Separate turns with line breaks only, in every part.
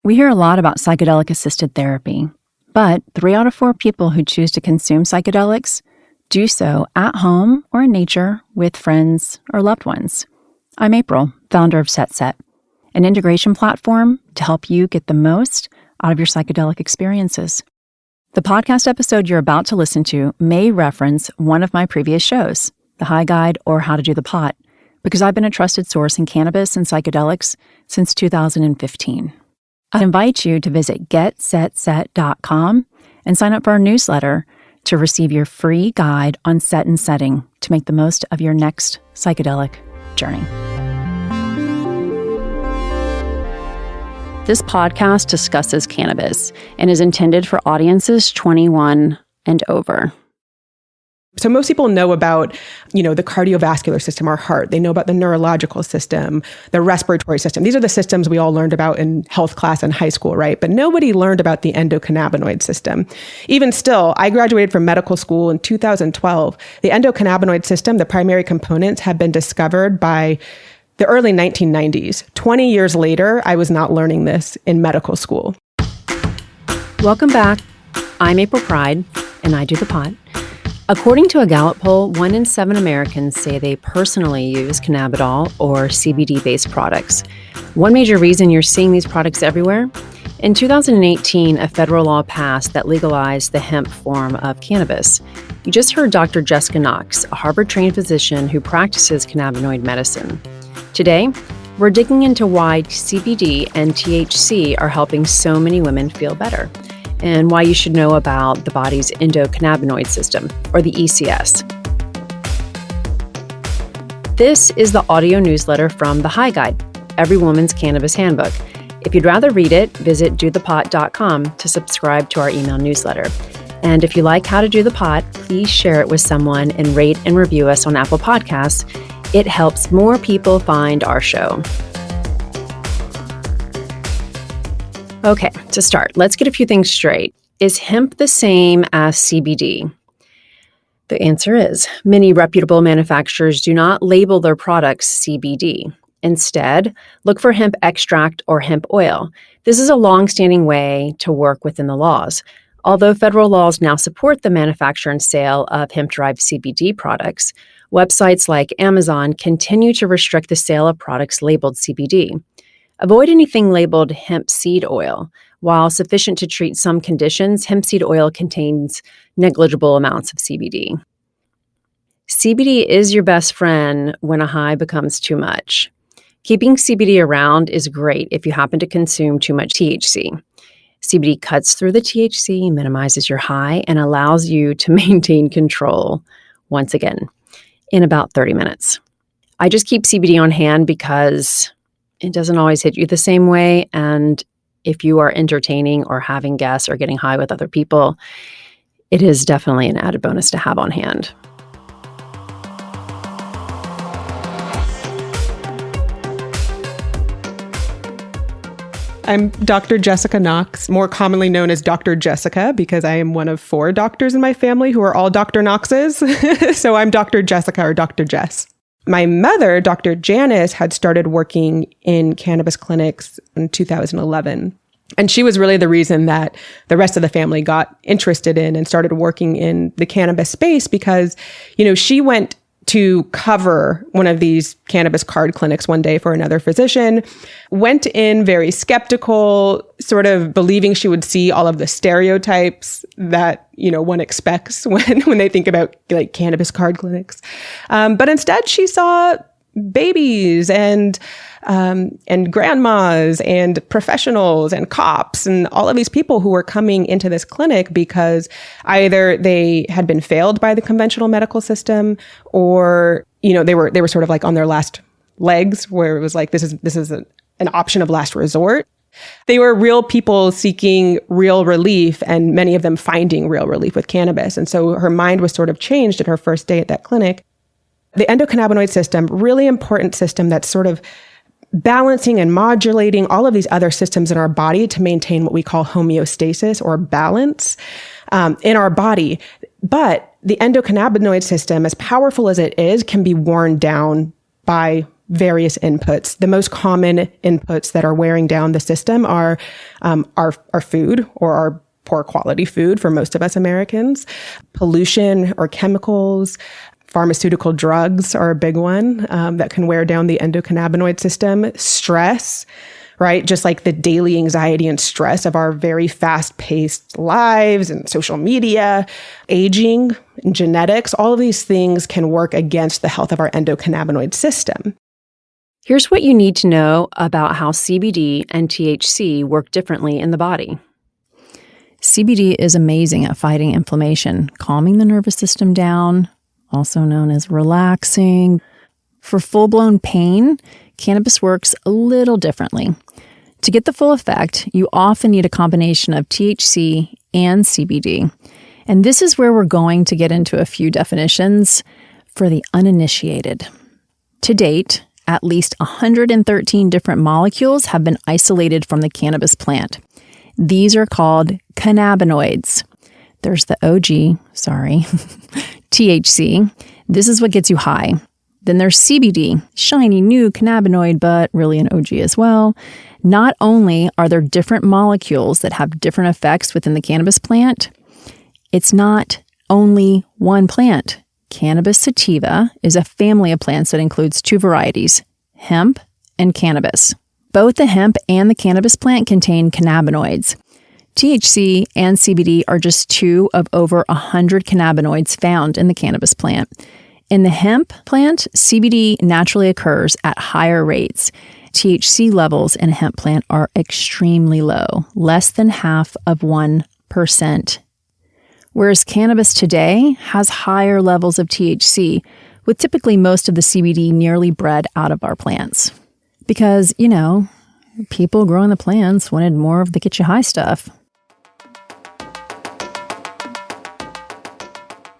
We hear a lot about psychedelic-assisted therapy, but 3 out of 4 people who choose to consume psychedelics do so at home or in nature with friends or loved ones. I'm April, founder of Set, an integration platform to help you get the most out of your psychedelic experiences. The podcast episode you're about to listen to may reference one of my previous shows, The High Guide or How to Do the Pot, because I've been a trusted source in cannabis and psychedelics since 2015. I invite you to visit getsetset.com and sign up for our newsletter to receive your free guide on set and setting to make the most of your next psychedelic journey. This podcast discusses cannabis and is intended for audiences 21 and over.
So most people know about, the cardiovascular system, our heart. They know about the neurological system, the respiratory system. These are the systems we all learned about in health class in high school, right? But nobody learned about the endocannabinoid system. Even still, I graduated from medical school in 2012. The endocannabinoid system, the primary components, had been discovered by the early 1990s. 20 years later, I was not learning this in medical school.
Welcome back. I'm April Pride, and I do the pot. According to a Gallup poll, 1 in 7 Americans say they personally use cannabidiol or CBD-based products. One major reason you're seeing these products everywhere? In 2018, a federal law passed that legalized the hemp form of cannabis. You just heard Dr. Jessica Knox, a Harvard-trained physician who practices cannabinoid medicine. Today, we're digging into why CBD and THC are helping so many women feel better, and why you should know about the body's endocannabinoid system, or the ECS. This is the audio newsletter from The High Guide, Every Woman's Cannabis Handbook. If you'd rather read it, visit dothepot.com to subscribe to our email newsletter. And if you like How to Do the Pot, please share it with someone and rate and review us on Apple Podcasts. It helps more people find our show. Okay, to start, let's get a few things straight. Is hemp the same as CBD? The answer is, many reputable manufacturers do not label their products CBD. Instead, look for hemp extract or hemp oil. This is a long-standing way to work within the laws. Although federal laws now support the manufacture and sale of hemp-derived CBD products, websites like Amazon continue to restrict the sale of products labeled CBD. Avoid anything labeled hemp seed oil. While sufficient to treat some conditions, hemp seed oil contains negligible amounts of CBD. CBD is your best friend when a high becomes too much. Keeping CBD around is great if you happen to consume too much THC. CBD cuts through the THC, minimizes your high, and allows you to maintain control, once again, in about 30 minutes. I just keep CBD on hand because it doesn't always hit you the same way, and if you are entertaining or having guests or getting high with other people, it is definitely an added bonus to have on hand.
I'm Dr. Jessica Knox, more commonly known as Dr. Jessica, because I am one of 4 doctors in my family who are all Dr. Knoxes. So I'm Dr. Jessica or Dr. Jess. My mother, Dr. Janice, had started working in cannabis clinics in 2011. And she was really the reason that the rest of the family got interested in and started working in the cannabis space because, she went to cover one of these cannabis card clinics one day for another physician, went in very skeptical, sort of believing she would see all of the stereotypes that, one expects when they think about like cannabis card clinics. But instead she saw babies and grandmas and professionals and cops and all of these people who were coming into this clinic because either they had been failed by the conventional medical system or, they were sort of like on their last legs where it was like, this is an option of last resort. They were real people seeking real relief and many of them finding real relief with cannabis. And so her mind was sort of changed at her first day at that clinic. The endocannabinoid system, really important system that's sort of balancing and modulating all of these other systems in our body to maintain what we call homeostasis or balance in our body. But the endocannabinoid system, as powerful as it is, can be worn down by various inputs. The most common inputs that are wearing down the system are our food, or our poor quality food for most of us Americans. Pollution or chemicals, pharmaceutical drugs are a big one that can wear down the endocannabinoid system. Stress, right? Just like the daily anxiety and stress of our very fast-paced lives and social media, aging, and genetics, all of these things can work against the health of our endocannabinoid system.
Here's what you need to know about how CBD and THC work differently in the body.
CBD is amazing at fighting inflammation, calming the nervous system down, also known as relaxing. For full-blown pain, cannabis works a little differently. To get the full effect, you often need a combination of THC and CBD. And this is where we're going to get into a few definitions for the uninitiated. To date, at least 113 different molecules have been isolated from the cannabis plant. These are called cannabinoids. There's the OG, THC. This is what gets you high. Then there's CBD, shiny new cannabinoid, but really an OG as well. Not only are there different molecules that have different effects within the cannabis plant, it's not only one plant. Cannabis sativa is a family of plants that includes two varieties, hemp and cannabis. Both the hemp and the cannabis plant contain cannabinoids. THC and CBD are just two of over 100 cannabinoids found in the cannabis plant. In the hemp plant, CBD naturally occurs at higher rates. THC levels in a hemp plant are extremely low, less than half of 1%. Whereas cannabis today has higher levels of THC, with typically most of the CBD nearly bred out of our plants. Because, people growing the plants wanted more of the get you high stuff.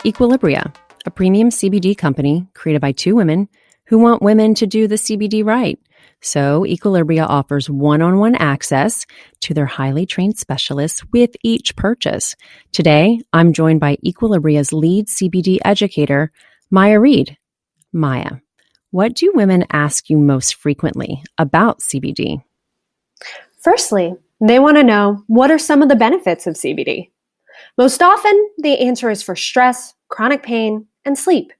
Equilibria, a premium CBD company created by two women who want women to do the CBD right. So Equilibria offers one-on-one access to their highly trained specialists with each purchase. Today, I'm joined by Equilibria's lead CBD educator, Maya Reed. Maya, what do women ask you most frequently about CBD?
Firstly, they want to know, what are some of the benefits of CBD? Most often, the answer is for stress, chronic pain, and sleep.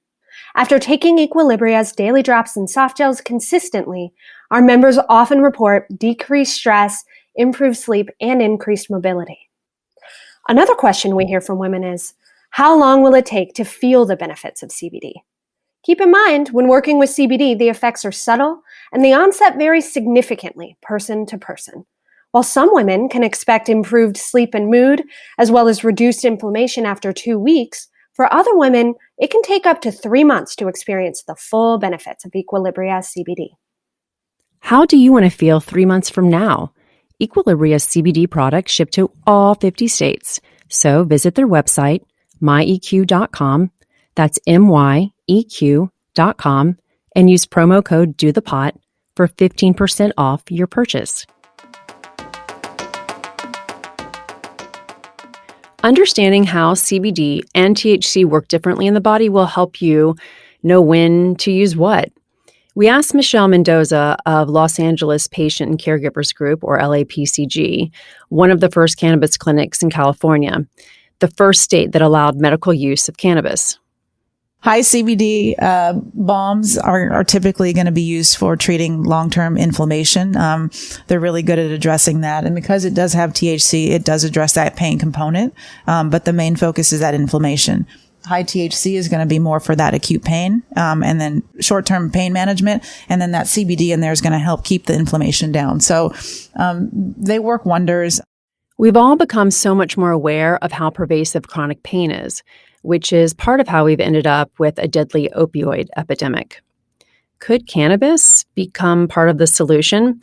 After taking Equilibria's daily drops and soft gels consistently, our members often report decreased stress, improved sleep, and increased mobility. Another question we hear from women is, how long will it take to feel the benefits of CBD? Keep in mind, when working with CBD, the effects are subtle and the onset varies significantly person to person. While some women can expect improved sleep and mood, as well as reduced inflammation after 2 weeks, for other women, it can take up to 3 months to experience the full benefits of Equilibria CBD.
How do you want to feel 3 months from now? Equilibria's CBD products ship to all 50 states. So visit their website, myeq.com, that's myeq.com, and use promo code DOTHEPOT for 15% off your purchase. Understanding how CBD and THC work differently in the body will help you know when to use what. We asked Michelle Mendoza of Los Angeles Patient and Caregivers Group, or LAPCG, one of the first cannabis clinics in California, the first state that allowed medical use of cannabis.
High CBD balms are typically going to be used for treating long-term inflammation. They're really good at addressing that. And because it does have THC, it does address that pain component. But the main focus is that inflammation. High THC is going to be more for that acute pain, and then short-term pain management. And then that CBD in there is going to help keep the inflammation down. So they work wonders.
We've all become so much more aware of how pervasive chronic pain is, which is part of how we've ended up with a deadly opioid epidemic. Could cannabis become part of the solution?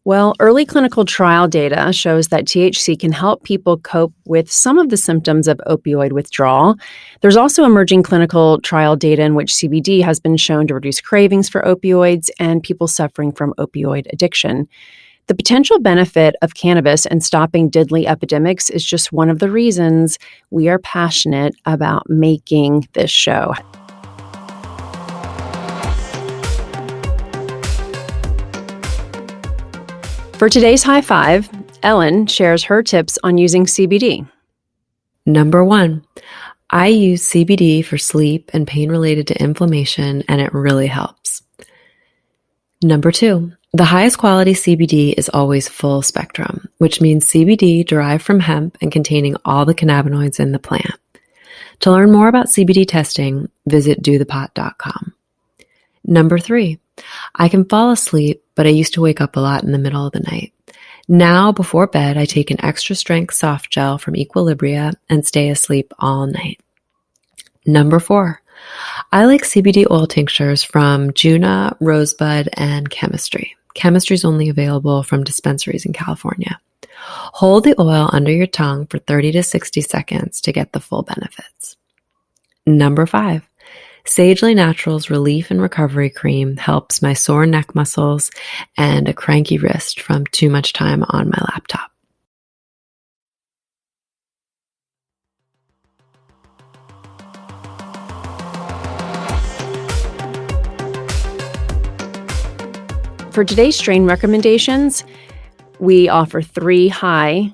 Well, early clinical trial data shows that THC can help people cope with some of the symptoms of opioid withdrawal. There's also emerging clinical trial data in which CBD has been shown to reduce cravings for opioids and people suffering from opioid addiction. The potential benefit of cannabis in stopping deadly epidemics is just one of the reasons we are passionate about making this show. For today's high five, Ellen shares her tips on using CBD.
Number 1, I use CBD for sleep and pain related to inflammation, and it really helps. Number 2, the highest quality CBD is always full spectrum, which means CBD derived from hemp and containing all the cannabinoids in the plant. To learn more about CBD testing, visit dothepot.com. Number 3, I can fall asleep, but I used to wake up a lot in the middle of the night. Now, before bed, I take an extra strength soft gel from Equilibria and stay asleep all night. Number 4, I like CBD oil tinctures from Juna, Rosebud, and Chemistry. Chemistry is only available from dispensaries in California. Hold the oil under your tongue for 30 to 60 seconds to get the full benefits. Number 5, Sagely Naturals Relief and Recovery Cream helps my sore neck muscles and a cranky wrist from too much time on my laptop.
For today's strain recommendations, we offer 3 high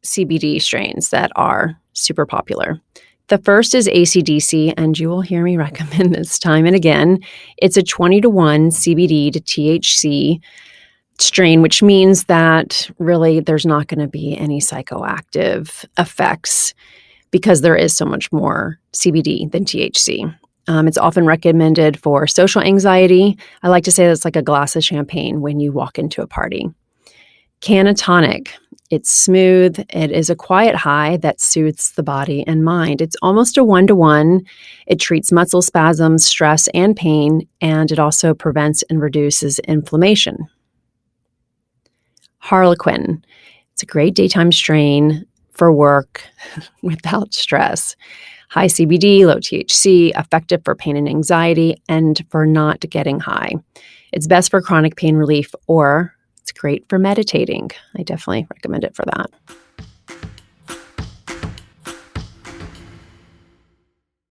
CBD strains that are super popular. The first is AC/DC, and you will hear me recommend this time and again. It's a 20-to-1 CBD to THC strain, which means that really there's not going to be any psychoactive effects because there is so much more CBD than THC. It's often recommended for social anxiety. I like to say that's like a glass of champagne when you walk into a party. Canatonic. It's smooth. It is a quiet high that soothes the body and mind. It's almost a 1-to-1. It treats muscle spasms, stress, and pain, and it also prevents and reduces inflammation. Harlequin. It's a great daytime strain for work without stress. High CBD, low THC, effective for pain and anxiety, and for not getting high. It's best for chronic pain relief, or it's great for meditating. I definitely recommend it for that.